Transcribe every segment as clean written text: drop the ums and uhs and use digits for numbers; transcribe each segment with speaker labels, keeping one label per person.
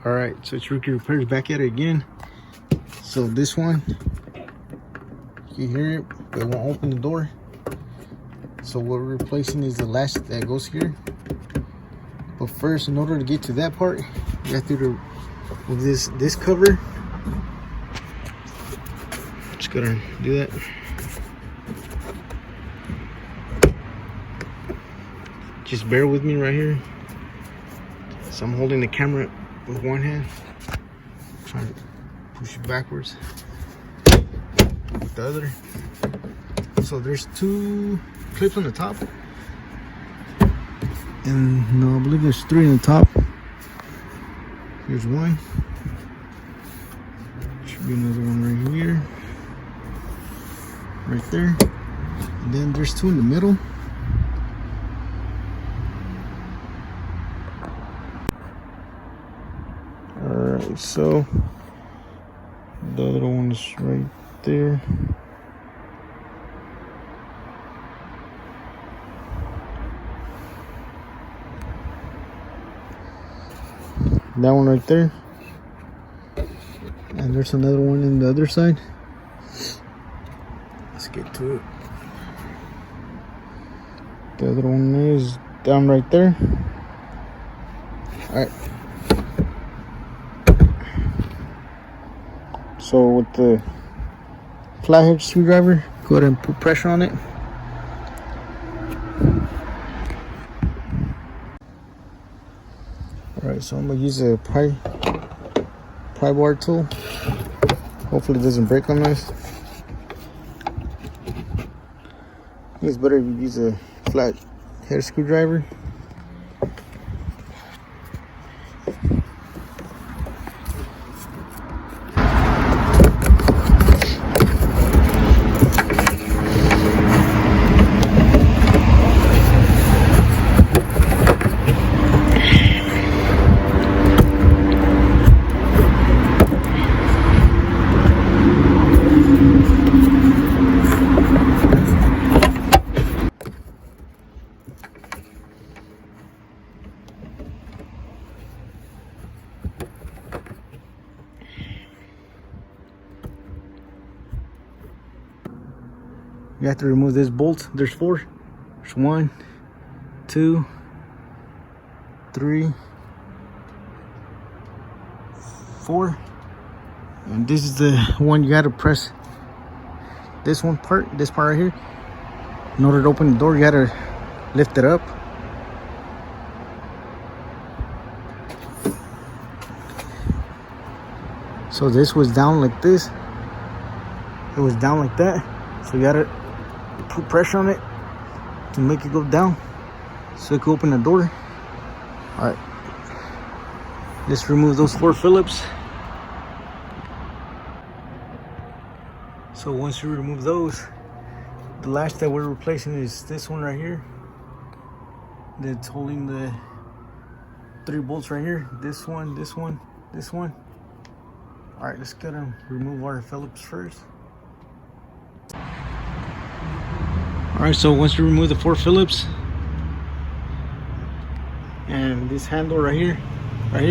Speaker 1: Alright, so it's Rookie Repairs back at it again. So this one, you hear it, but it won't open the door. So what we're replacing is the latch that goes here. But first, in order to get to that part, you have to remove this cover. Just gotta do that. Just bear with me right here. So I'm holding the camera with one hand, trying to push it backwards with the other. So there's two clips on the top, and no, I believe there's three on the top. Here's one. Should be another one right here, right there, and then there's two in the middle. Alright, so the other one is right there. That one right there. And there's another one in the other side. Let's get to it. The other one is down right there. Alright. So with the flathead screwdriver, go ahead and put pressure on it. Alright, so I'm gonna use a pry bar tool. Hopefully it doesn't break on us. I think it's better if you use a flat head screwdriver. You have to remove this bolt. There's four. There's 1, 2, 3, 4. And this is the one you gotta press. This part right here. In order to open the door, you gotta lift it up. So this was down like this. It was down like that. So you gotta put pressure on it to make it go down so it can open the door. Alright, let's remove those 4 Phillips. So once you remove those, the latch that we're replacing is this one right here that's holding the 3 bolts right here. This one, this one, this one. Alright, let's go and remove our Phillips first. Alright, so once you remove the 4 Phillips and this handle right here,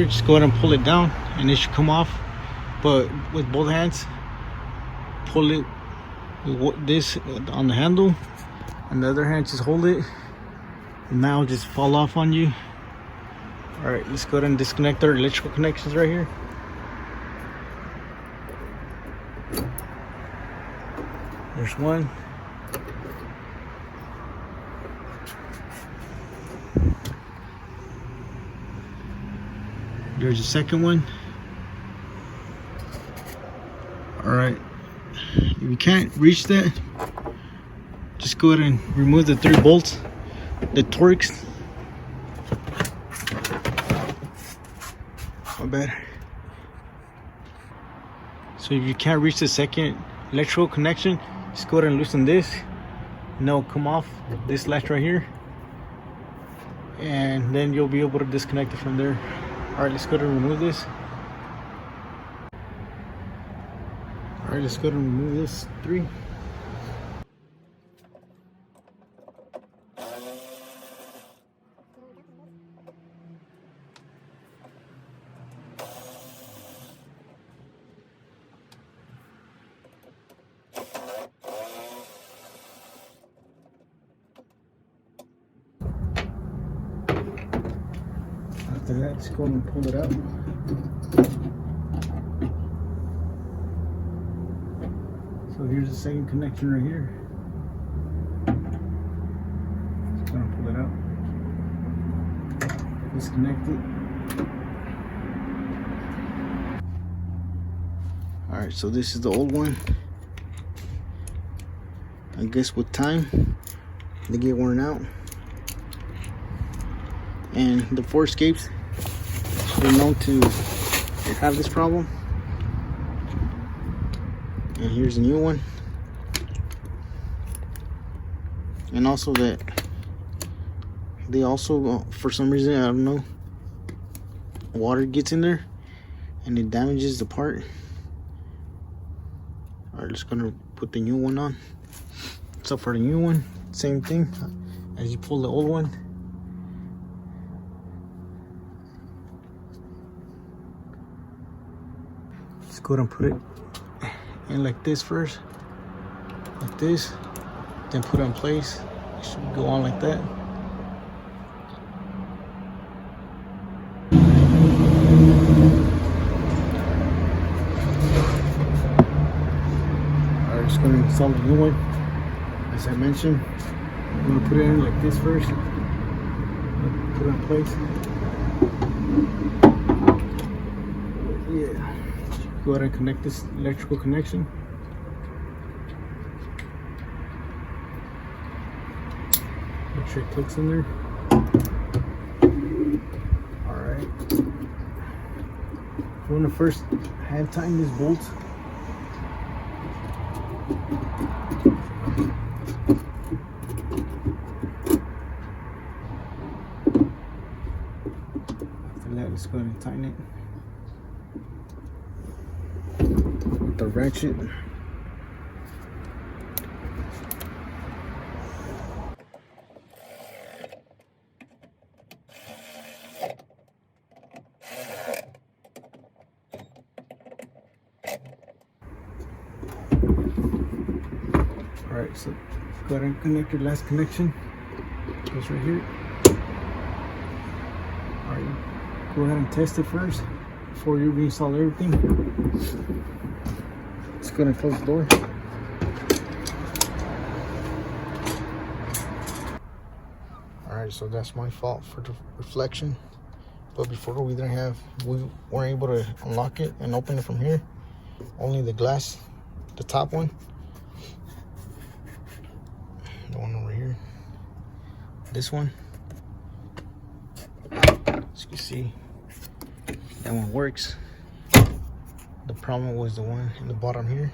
Speaker 1: just go ahead and pull it down and it should come off. But with both hands, pull it with this on the handle, and the other hand just hold it, and now just fall off on you. Alright, let's go ahead and disconnect our electrical connections right here. There's one. There's a second one. Alright, if you can't reach that, just go ahead and remove the 3 bolts, the Torx. My bad. So if you can't reach the second electrical connection, just go ahead and loosen this, and it'll come off this latch right here, and then you'll be able to disconnect it from there. Alright, let's go ahead and remove this. Alright, let's go ahead and remove this 3. after that, just go and pull it out. So here's the second connection right here. Just gonna pull it out. Disconnect it. Alright, so this is the old one. I guess with time they get worn out. And the four escapes are known to have this problem. And here's a new one. And also that they also, for some reason, I don't know, water gets in there and it damages the part. Alright, just gonna put the new one on. So for the new one, same thing as you pull the old one. Just go ahead and put it in like this first, like this, then put it in place. It should go on like that. Alright, just gonna install the new one. As I mentioned, I'm gonna put it in like this first. Put it in place. Yeah. Go ahead and connect this electrical connection. Make sure it clicks in there. Alright. We're gonna first hand tighten these bolts. After that, let's go ahead and tighten it with the ratchet. Alright, so go ahead and connect your last connection. Goes right here. Alright, go ahead and test it first before you reinstall everything. Just gonna close the door. Alright, so that's my fault for the reflection. But before we weren't able to unlock it and open it from here. Only the glass, the top one. The one over here. This one. As you can see, that one works. The problem was the one in the bottom here.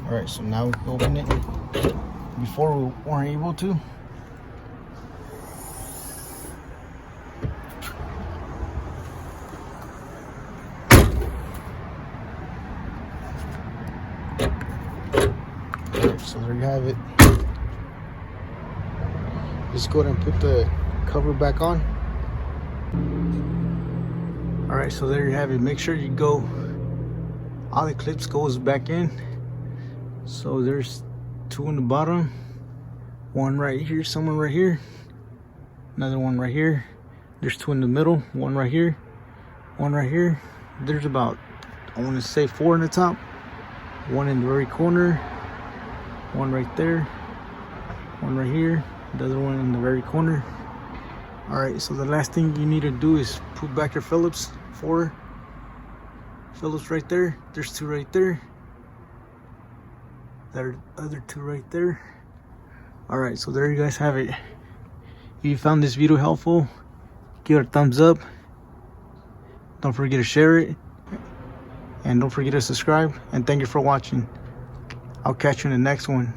Speaker 1: Alright, so now we can open it. Before we weren't able to. Alright, so there you have it. Just go ahead and put the cover back on. Alright, so there you have it. Make sure you go, all the clips goes back in. So there's two in the bottom, one right here, someone right here, another one right here. There's two in the middle, one right here, one right here. There's about, I want to say 4 in the top, one in the very corner, one right there, one right here, the other one in the very corner. Alright, so the last thing you need to do is put back your Phillips. 4 Phillips right there. There's 2 right there. There are other 2 right there. Alright, so there you guys have it. If you found this video helpful, give it a thumbs up. Don't forget to share it. And don't forget to subscribe. And thank you for watching. I'll catch you in the next one.